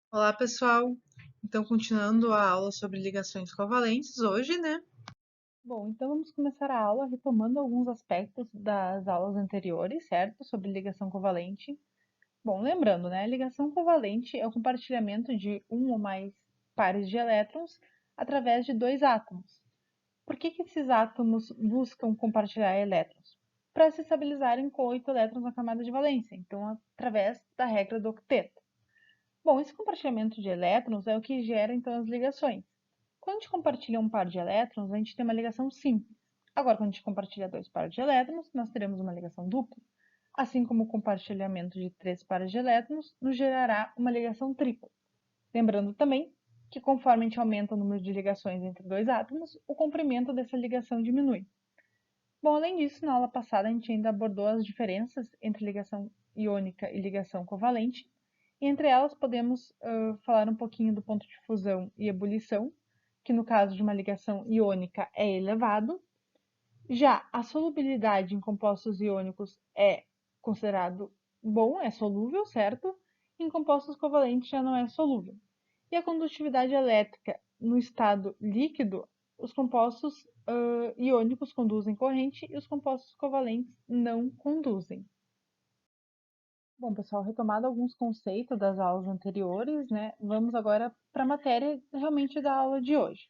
Olá, pessoal. Então, continuando a aula sobre ligações covalentes hoje, né? Bom, então vamos começar a aula retomando alguns aspectos das aulas anteriores, certo? Sobre ligação covalente. Bom, lembrando, né? Ligação covalente é o compartilhamento de um ou mais pares de elétrons através de dois átomos. Por que esses átomos buscam compartilhar elétrons? Para se estabilizarem com 8 elétrons na camada de valência, então através da regra do octeto. Bom, esse compartilhamento de elétrons é o que gera então as ligações. Quando a gente compartilha um par de elétrons, a gente tem uma ligação simples. Agora, quando a gente compartilha dois pares de elétrons, nós teremos uma ligação dupla. Assim como o compartilhamento de três pares de elétrons nos gerará uma ligação tripla. Lembrando também que conforme a gente aumenta o número de ligações entre dois átomos, o comprimento dessa ligação diminui. Bom, além disso, na aula passada a gente ainda abordou as diferenças entre ligação iônica e ligação covalente, e entre elas podemos falar um pouquinho do ponto de fusão e ebulição, que no caso de uma ligação iônica é elevado. Já a solubilidade em compostos iônicos é considerado bom, é solúvel, certo? Em compostos covalentes já não é solúvel. E a condutividade elétrica no estado líquido, os compostos iônicos conduzem corrente e os compostos covalentes não conduzem. Bom, pessoal, retomado alguns conceitos das aulas anteriores, né? Vamos agora para a matéria realmente da aula de hoje,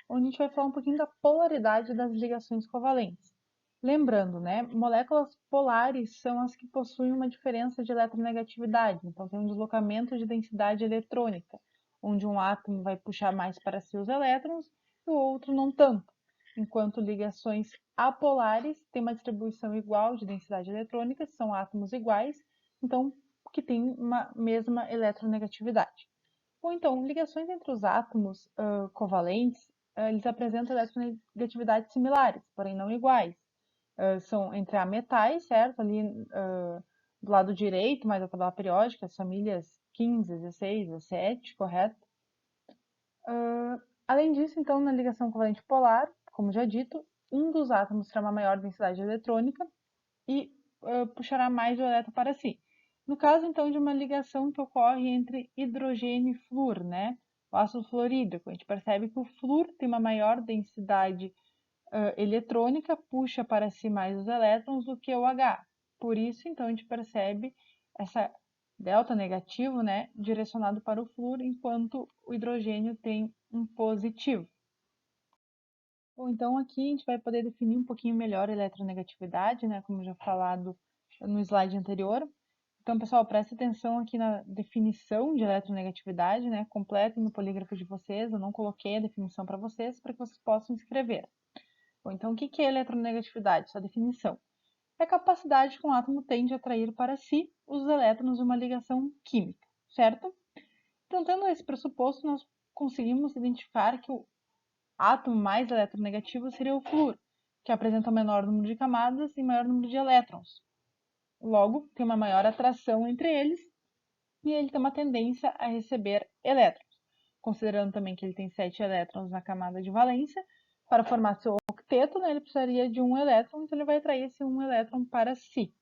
onde a gente vai falar um pouquinho da polaridade das ligações covalentes. Lembrando, né, moléculas polares são as que possuem uma diferença de eletronegatividade, então tem um deslocamento de densidade eletrônica, onde um átomo vai puxar mais para si os elétrons e o outro não tanto, enquanto ligações apolares têm uma distribuição igual de densidade eletrônica, são átomos iguais, então que têm uma mesma eletronegatividade. Ou então, ligações entre os átomos covalentes, eles apresentam eletronegatividades similares, porém não iguais. São entre ametais, certo? Ali do lado direito, mais a tabela periódica, as famílias 15, 16, 17, correto? Além disso, então, na ligação covalente polar, como já dito, um dos átomos terá uma maior densidade eletrônica e puxará mais o elétron para si. No caso, então, de uma ligação que ocorre entre hidrogênio e flúor, né? O ácido fluorídrico, a gente percebe que o flúor tem uma maior densidade eletrônica, puxa para si mais os elétrons do que o H. Por isso, então, a gente percebe essa delta negativo, né, direcionado para o flúor, enquanto o hidrogênio tem um positivo. Bom, então aqui a gente vai poder definir um pouquinho melhor a eletronegatividade, né, como já falado no slide anterior. Então, pessoal, preste atenção aqui na definição de eletronegatividade, né, completem no polígrafo de vocês, eu não coloquei a definição para que vocês possam escrever. Bom, então, o que é eletronegatividade? Essa definição é a capacidade que um átomo tem de atrair para si os elétrons de uma ligação química, certo? Então, tendo esse pressuposto, nós conseguimos identificar que o átomo mais eletronegativo seria o flúor, que apresenta o menor número de camadas e maior número de elétrons. Logo, tem uma maior atração entre eles e ele tem uma tendência a receber elétrons. Considerando também que ele tem 7 elétrons na camada de valência, para formar seu octeto, né, ele precisaria de um elétron, então ele vai atrair esse um elétron para si.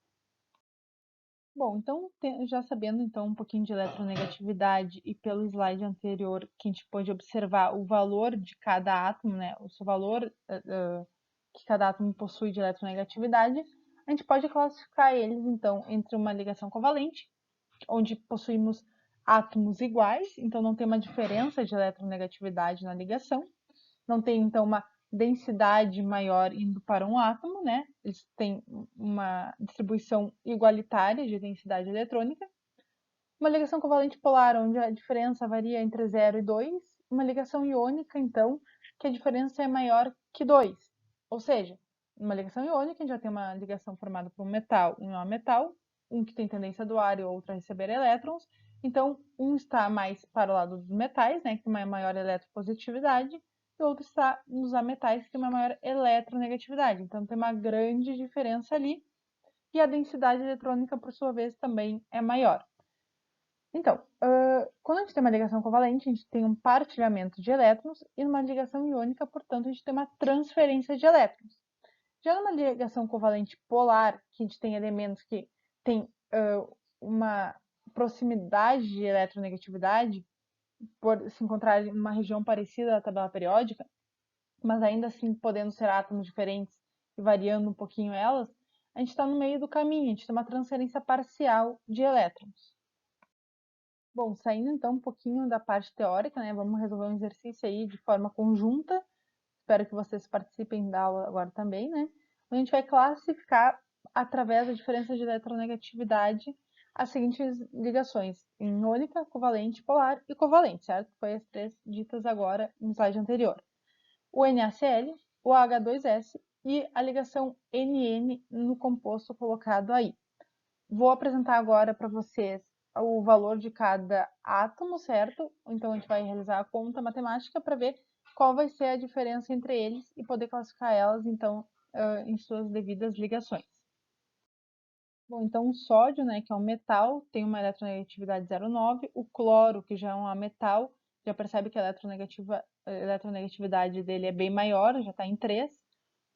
Bom, então, já sabendo então um pouquinho de eletronegatividade e pelo slide anterior que a gente pôde observar o valor de cada átomo, né, o seu valor que cada átomo possui de eletronegatividade, a gente pode classificar eles então entre uma ligação covalente, onde possuímos átomos iguais, então não tem uma diferença de eletronegatividade na ligação, não tem então uma densidade maior indo para um átomo, né? Eles têm uma distribuição igualitária de densidade eletrônica. Uma ligação covalente polar, onde a diferença varia entre 0 e 2. Uma ligação iônica, então, que a diferença é maior que 2. Ou seja, numa ligação iônica, a gente já tem uma ligação formada por um metal e um não metal, um que tem tendência a doar e o outro a receber elétrons. Então, um está mais para o lado dos metais, né, que tem uma maior eletropositividade, e o outro está nos ametais, que tem uma maior eletronegatividade. Então, tem uma grande diferença ali, e a densidade eletrônica, por sua vez, também é maior. Então, quando a gente tem uma ligação covalente, a gente tem um partilhamento de elétrons, e numa ligação iônica, portanto, a gente tem uma transferência de elétrons. Já numa ligação covalente polar, que a gente tem elementos que têm uma proximidade de eletronegatividade, por se encontrar em uma região parecida da tabela periódica, mas ainda assim podendo ser átomos diferentes e variando um pouquinho elas, a gente está no meio do caminho, a gente tem uma transferência parcial de elétrons. Bom, saindo então um pouquinho da parte teórica, né, vamos resolver um exercício aí de forma conjunta, espero que vocês participem da aula agora também, né, a gente vai classificar, através da diferença de eletronegatividade, as seguintes ligações, iônica, covalente, polar e covalente, certo? Foi as três ditas agora no slide anterior. O NaCl, o H2S e a ligação NN no composto colocado aí. Vou apresentar agora para vocês o valor de cada átomo, certo? Então a gente vai realizar a conta matemática para ver qual vai ser a diferença entre eles e poder classificar elas, então, em suas devidas ligações. Bom, então o sódio, né, que é um metal, tem uma eletronegatividade 0,9. O cloro, que já é um ametal, já percebe que a eletronegatividade dele é bem maior, já está em 3.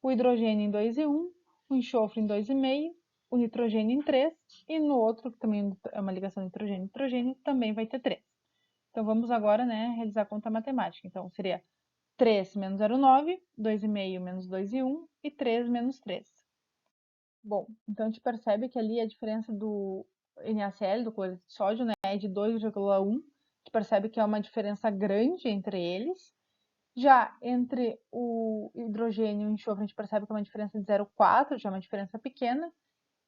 O hidrogênio em 2,1. O enxofre em 2,5. O nitrogênio em 3. E no outro, que também é uma ligação nitrogênio-nitrogênio, também vai ter 3. Então vamos agora, né, realizar a conta matemática. Então seria 3 menos 0,9, 2,5 menos 2,1 e 3 menos 3. Bom, então a gente percebe que ali a diferença do NaCl, do cloreto de sódio, né, é de 2,1. A gente percebe que é uma diferença grande entre eles. Já entre o hidrogênio e o enxofre, a gente percebe que é uma diferença de 0,4, já é uma diferença pequena.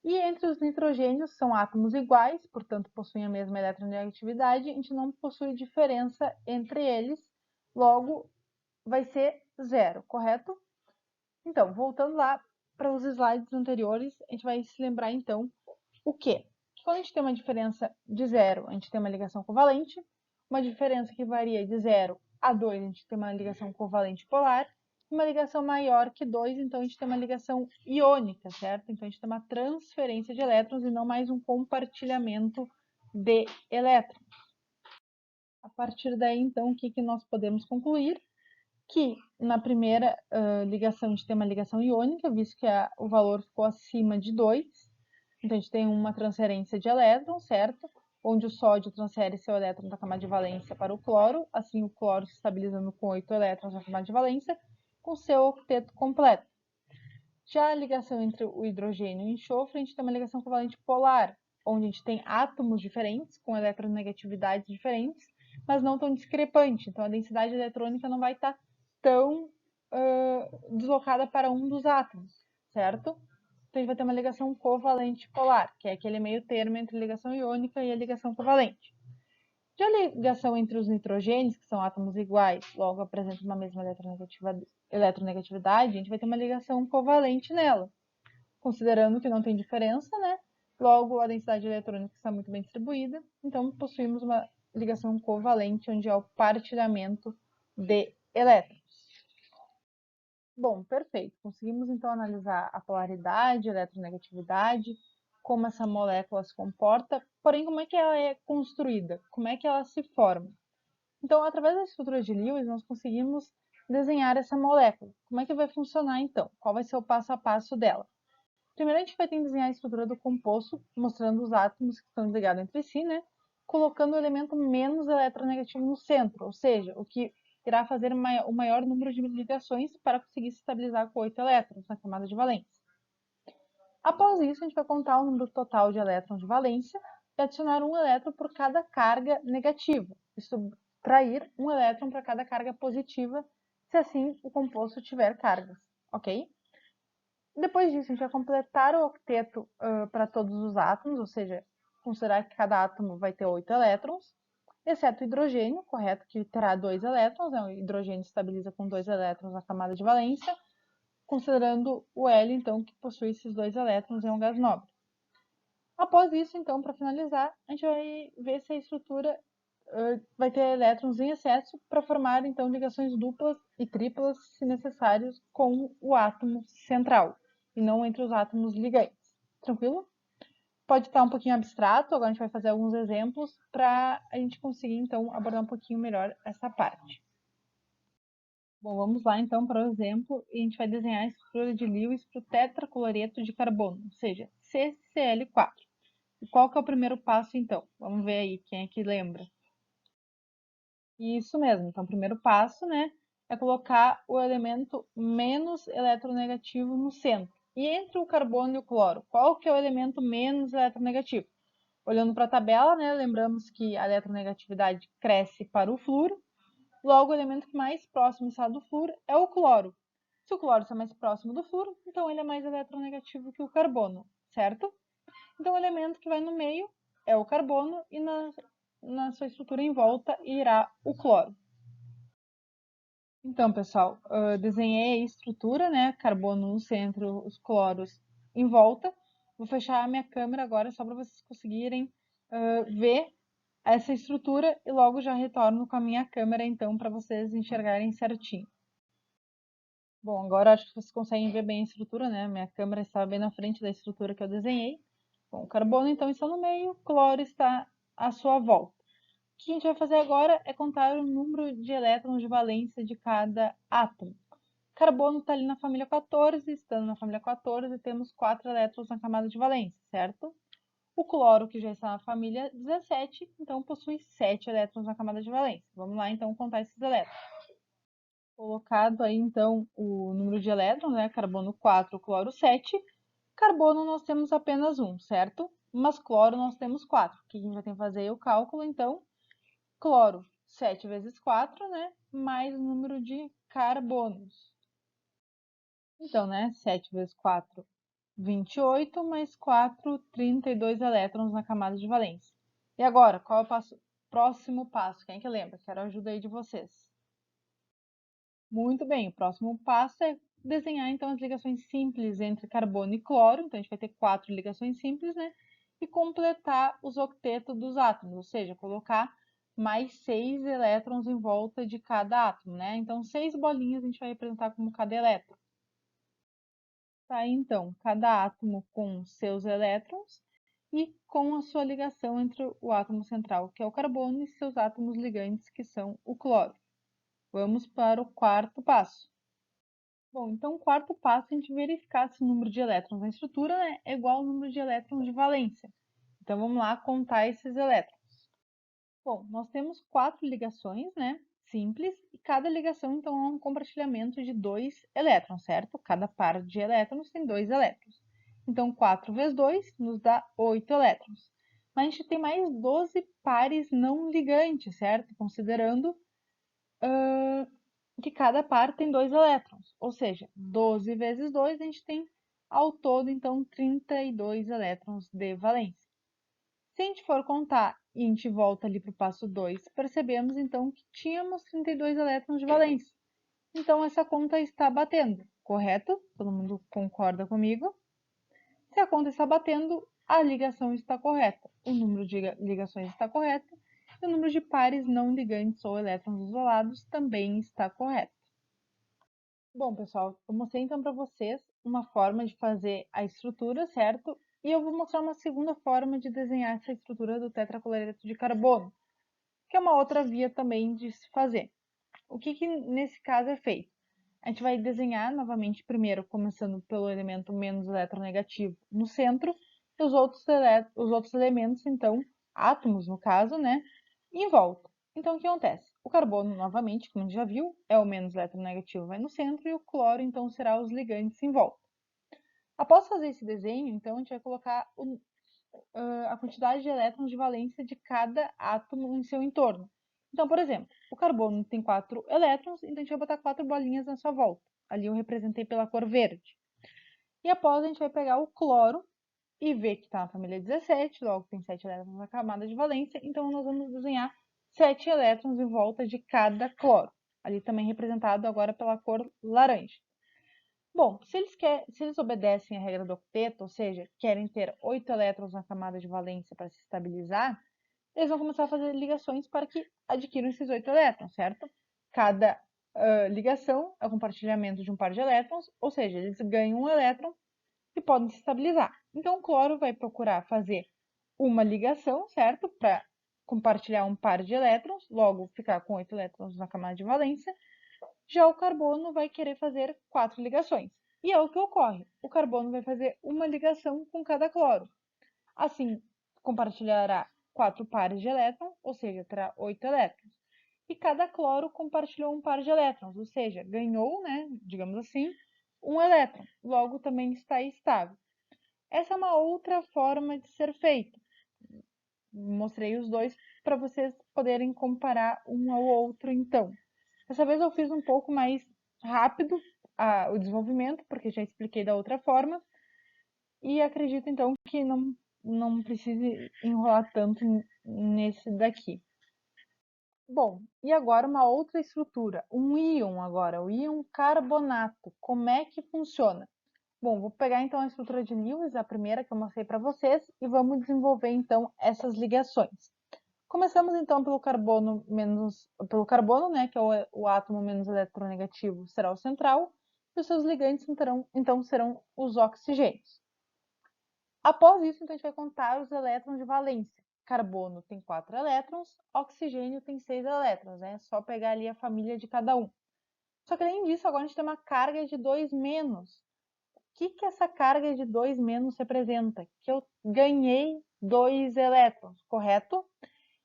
E entre os nitrogênios, são átomos iguais, portanto possuem a mesma eletronegatividade, a gente não possui diferença entre eles, logo vai ser zero, correto? Então, voltando lá para os slides anteriores, a gente vai se lembrar então o quê? Que quando a gente tem uma diferença de zero, a gente tem uma ligação covalente, uma diferença que varia de 0 a 2, a gente tem uma ligação covalente polar, uma ligação maior que 2, então a gente tem uma ligação iônica, certo? Então a gente tem uma transferência de elétrons e não mais um compartilhamento de elétrons. A partir daí, então, o que nós podemos concluir? Que na primeira ligação a gente tem uma ligação iônica, visto que o valor ficou acima de 2. Então a gente tem uma transferência de elétrons, certo? Onde o sódio transfere seu elétron da camada de valência para o cloro, assim o cloro se estabilizando com 8 elétrons na camada de valência, com seu octeto completo. Já a ligação entre o hidrogênio e o enxofre, a gente tem uma ligação covalente polar, onde a gente tem átomos diferentes, com eletronegatividades diferentes, mas não tão discrepante. Então a densidade eletrônica não vai estar tão deslocada para um dos átomos, certo? Então a gente vai ter uma ligação covalente polar, que é aquele meio termo entre a ligação iônica e a ligação covalente. Já a ligação entre os nitrogênios, que são átomos iguais, logo apresentam uma mesma eletronegatividade, a gente vai ter uma ligação covalente nela. Considerando que não tem diferença, né? Logo, a densidade eletrônica está muito bem distribuída, então possuímos uma ligação covalente, onde há o partilhamento de elétrons. Bom, perfeito. Conseguimos então analisar a polaridade, a eletronegatividade, como essa molécula se comporta, porém como é que ela é construída, como é que ela se forma. Então, através da estrutura de Lewis, nós conseguimos desenhar essa molécula. Como é que vai funcionar então? Qual vai ser o passo a passo dela? Primeiro a gente vai ter que desenhar a estrutura do composto, mostrando os átomos que estão ligados entre si, né? Colocando o elemento menos eletronegativo no centro, ou seja, o que irá fazer o maior número de ligações para conseguir se estabilizar com 8 elétrons na camada de valência. Após isso, a gente vai contar o número total de elétrons de valência e adicionar um elétron por cada carga negativa, e subtrair um elétron para cada carga positiva, se assim o composto tiver cargas, ok? Depois disso, a gente vai completar o octeto para todos os átomos, ou seja, considerar que cada átomo vai ter 8 elétrons, exceto o hidrogênio, correto, que terá 2 elétrons, né? O hidrogênio estabiliza com 2 elétrons na camada de valência, considerando o hélio, então, que possui esses 2 elétrons, é um gás nobre. Após isso, então, para finalizar, a gente vai ver se a estrutura vai ter elétrons em excesso para formar, então, ligações duplas e triplas, se necessários, com o átomo central, e não entre os átomos ligantes. Tranquilo? Pode estar um pouquinho abstrato, agora a gente vai fazer alguns exemplos para a gente conseguir, então, abordar um pouquinho melhor essa parte. Bom, vamos lá, então, para o exemplo, e a gente vai desenhar a estrutura de Lewis para o tetracloreto de carbono, ou seja, CCl4. E qual que é o primeiro passo, então? Vamos ver aí, quem é que lembra? Isso mesmo. Então, o primeiro passo, né, é colocar o elemento menos eletronegativo no centro. E entre o carbono e o cloro, qual que é o elemento menos eletronegativo? Olhando para a tabela, né, lembramos que a eletronegatividade cresce para o flúor, logo o elemento que mais próximo está do flúor é o cloro. Se o cloro está mais próximo do flúor, então ele é mais eletronegativo que o carbono, certo? Então o elemento que vai no meio é o carbono e na sua estrutura em volta irá o cloro. Então, pessoal, desenhei a estrutura, né? Carbono no centro, os cloros em volta. Vou fechar a minha câmera agora só para vocês conseguirem ver essa estrutura e logo já retorno com a minha câmera, então, para vocês enxergarem certinho. Bom, agora acho que vocês conseguem ver bem a estrutura, né? Minha câmera está bem na frente da estrutura que eu desenhei. Bom, o carbono, então, está no meio, o cloro está à sua volta. O que a gente vai fazer agora é contar o número de elétrons de valência de cada átomo. Carbono está ali na família 14, estando na família 14, temos 4 elétrons na camada de valência, certo? O cloro, que já está na família 17, então possui 7 elétrons na camada de valência. Vamos lá, então, contar esses elétrons. Colocado aí, então, o número de elétrons, né? Carbono 4, cloro 7. Carbono nós temos apenas um, certo? Mas cloro nós temos 4. O que a gente vai ter que fazer é o cálculo, então, cloro 7 vezes 4, né? Mais o número de carbonos. Então, né? 7 vezes 4, 28, mais 4, 32 elétrons na camada de valência. E agora, qual é o próximo passo? Quem é que lembra? Quero a ajuda aí de vocês. Muito bem, o próximo passo é desenhar então as ligações simples entre carbono e cloro. Então a gente vai ter 4 ligações simples, né? E completar os octetos dos átomos, ou seja, colocar mais 6 elétrons em volta de cada átomo, né? Então 6 bolinhas a gente vai representar como cada elétron. Tá, então, cada átomo com seus elétrons e com a sua ligação entre o átomo central, que é o carbono, e seus átomos ligantes, que são o cloro. Vamos para o quarto passo. Bom, então o quarto passo é a gente verificar se o número de elétrons na estrutura, né, é igual ao número de elétrons de valência. Então vamos lá contar esses elétrons. Bom, nós temos 4 ligações, né, simples, e cada ligação então é um compartilhamento de 2 elétrons, certo? Cada par de elétrons tem 2 elétrons. Então 4 vezes 2 nos dá 8 elétrons. Mas a gente tem mais 12 pares não ligantes, certo? Considerando que cada par tem 2 elétrons, ou seja, 12 vezes 2 a gente tem ao todo, então, 32 elétrons de valência. Se a gente for contar e a gente volta ali para o passo 2, percebemos então que tínhamos 32 elétrons de valência. Então, essa conta está batendo, correto? Todo mundo concorda comigo? Se a conta está batendo, a ligação está correta, o número de ligações está correto, e o número de pares não ligantes ou elétrons isolados também está correto. Bom, pessoal, eu mostrei então para vocês uma forma de fazer a estrutura, certo? E eu vou mostrar uma segunda forma de desenhar essa estrutura do tetracloreto de carbono, que é uma outra via também de se fazer. O que nesse caso é feito? A gente vai desenhar novamente, primeiro começando pelo elemento menos eletronegativo no centro, e os outros elementos, então, átomos no caso, né, em volta. Então, o que acontece? O carbono, novamente, como a gente já viu, é o menos eletronegativo, vai no centro, e o cloro, então, será os ligantes em volta. Após fazer esse desenho, então, a gente vai colocar a quantidade de elétrons de valência de cada átomo em seu entorno. Então, por exemplo, o carbono tem 4 elétrons, então a gente vai botar 4 bolinhas na sua volta. Ali eu representei pela cor verde. E após a gente vai pegar o cloro e ver que está na família 17, logo tem 7 elétrons na camada de valência, então nós vamos desenhar 7 elétrons em volta de cada cloro. Ali também representado agora pela cor laranja. Bom, se eles obedecem à regra do octeto, ou seja, querem ter 8 elétrons na camada de valência para se estabilizar, eles vão começar a fazer ligações para que adquiram esses 8 elétrons, certo? Cada ligação é o compartilhamento de um par de elétrons, ou seja, eles ganham um elétron e podem se estabilizar. Então, o cloro vai procurar fazer uma ligação, certo? Para compartilhar um par de elétrons, logo ficar com 8 elétrons na camada de valência. Já o carbono vai querer fazer 4 ligações. E é o que ocorre. O carbono vai fazer uma ligação com cada cloro. Assim, compartilhará 4 pares de elétrons, ou seja, terá 8 elétrons. e cada cloro compartilhou um par de elétrons, ou seja, ganhou, né, digamos assim, um elétron, logo também está estável. Essa é uma outra forma de ser feito. Mostrei os dois para vocês poderem comparar um ao outro, então. Dessa vez eu fiz um pouco mais rápido o desenvolvimento, porque já expliquei da outra forma, e acredito então que não precise enrolar tanto nesse daqui. Bom, e agora uma outra estrutura, um íon agora, o íon carbonato. Como é que funciona? Bom, vou pegar então a estrutura de Lewis, a primeira que eu mostrei para vocês, e vamos desenvolver então essas ligações. Começamos então pelo carbono, né, que é o átomo menos eletronegativo, será o central, e os seus ligantes então serão os oxigênios. Após isso, então, a gente vai contar os elétrons de valência. Carbono tem 4 elétrons, oxigênio tem 6 elétrons, né? É só pegar ali a família de cada um. Só que além disso, agora a gente tem uma carga de 2 menos. O que essa carga de 2 menos representa? Que eu ganhei 2 elétrons, correto?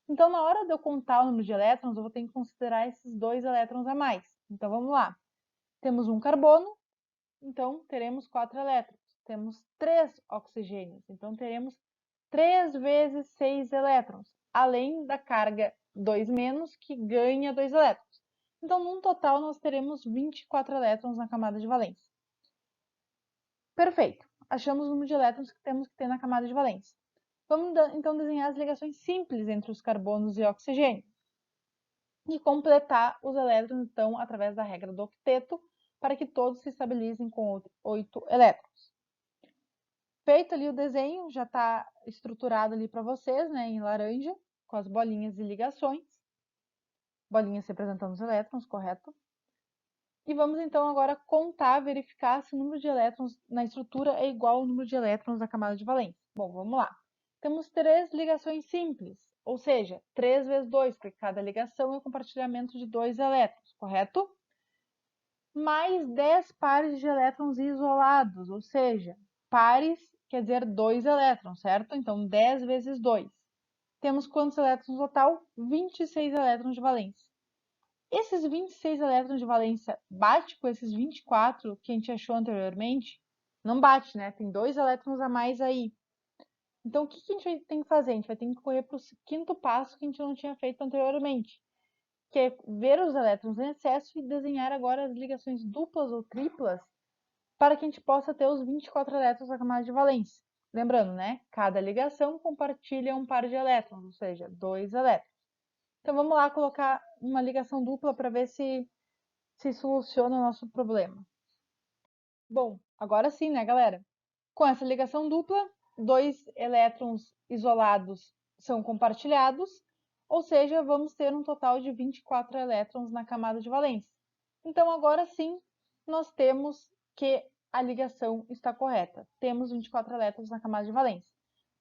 Então, na hora de eu contar o número de elétrons, eu vou ter que considerar esses 2 elétrons a mais. Então, vamos lá. Temos um carbono, então teremos 4 elétrons. Temos 3 oxigênios, então teremos 3 vezes 6 elétrons, além da carga 2 menos, que ganha 2 elétrons. Então, num total, nós teremos 24 elétrons na camada de valência. Perfeito. Achamos o número de elétrons que temos que ter na camada de valência. Vamos, então, desenhar as ligações simples entre os carbonos e oxigênio. E completar os elétrons, então, através da regra do octeto, para que todos se estabilizem com 8 elétrons. Feito ali o desenho, já está estruturado ali para vocês, né, em laranja, com as bolinhas de ligações. Bolinhas representando os elétrons, correto? E vamos então agora contar, verificar se o número de elétrons na estrutura é igual ao número de elétrons da camada de valência. Bom, vamos lá. Temos 3 ligações simples, ou seja, 3 vezes 2, porque cada ligação é o compartilhamento de 2 elétrons, correto? Mais 10 pares de elétrons isolados, ou seja, pares quer dizer 2 elétrons, certo? Então, 10 vezes 2. Temos quantos elétrons no total? 26 elétrons de valência. Esses 26 elétrons de valência bate com esses 24 que a gente achou anteriormente? Não bate, né? Tem 2 elétrons a mais aí. Então, o que a gente tem que fazer? A gente vai ter que correr para o quinto passo que a gente não tinha feito anteriormente, que é ver os elétrons em excesso e desenhar agora as ligações duplas ou triplas para que a gente possa ter os 24 elétrons na camada de valência. Lembrando, né? Cada ligação compartilha um par de elétrons, ou seja, 2 elétrons. Então vamos lá colocar uma ligação dupla para ver se soluciona o nosso problema. Bom, agora sim, né, galera? Com essa ligação dupla, 2 elétrons isolados são compartilhados, ou seja, vamos ter um total de 24 elétrons na camada de valência. Então, agora sim, nós temos que a ligação está correta. Temos 24 elétrons na camada de valência.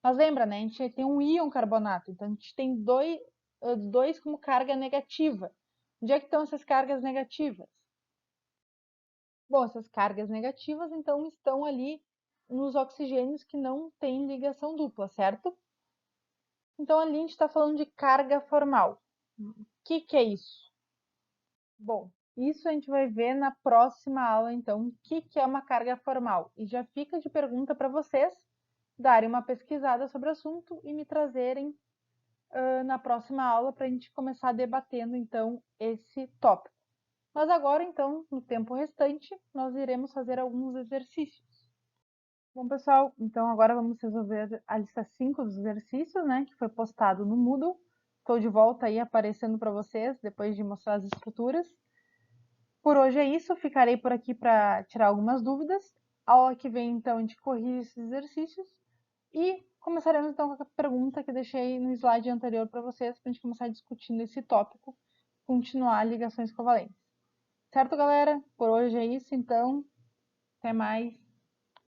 Mas lembra, né? A gente tem um íon carbonato, então a gente tem dois como carga negativa. Onde é que estão essas cargas negativas? Bom, essas cargas negativas, então, estão ali nos oxigênios que não têm ligação dupla, certo? Então, ali a gente está falando de carga formal. O que é isso? Bom, isso a gente vai ver na próxima aula, então, o que é uma carga formal. E já fica de pergunta para vocês darem uma pesquisada sobre o assunto e me trazerem na próxima aula para a gente começar debatendo, então, esse tópico. Mas agora, então, no tempo restante, nós iremos fazer alguns exercícios. Bom, pessoal, então agora vamos resolver a lista 5 dos exercícios, né, que foi postado no Moodle. Estou de volta aí aparecendo para vocês, depois de mostrar as estruturas. Por hoje é isso, ficarei por aqui para tirar algumas dúvidas. A aula que vem, então, a gente corrige esses exercícios e começaremos, então, com a pergunta que deixei no slide anterior para vocês, para a gente começar discutindo esse tópico, continuar ligações covalentes. Certo, galera? Por hoje é isso, então. Até mais.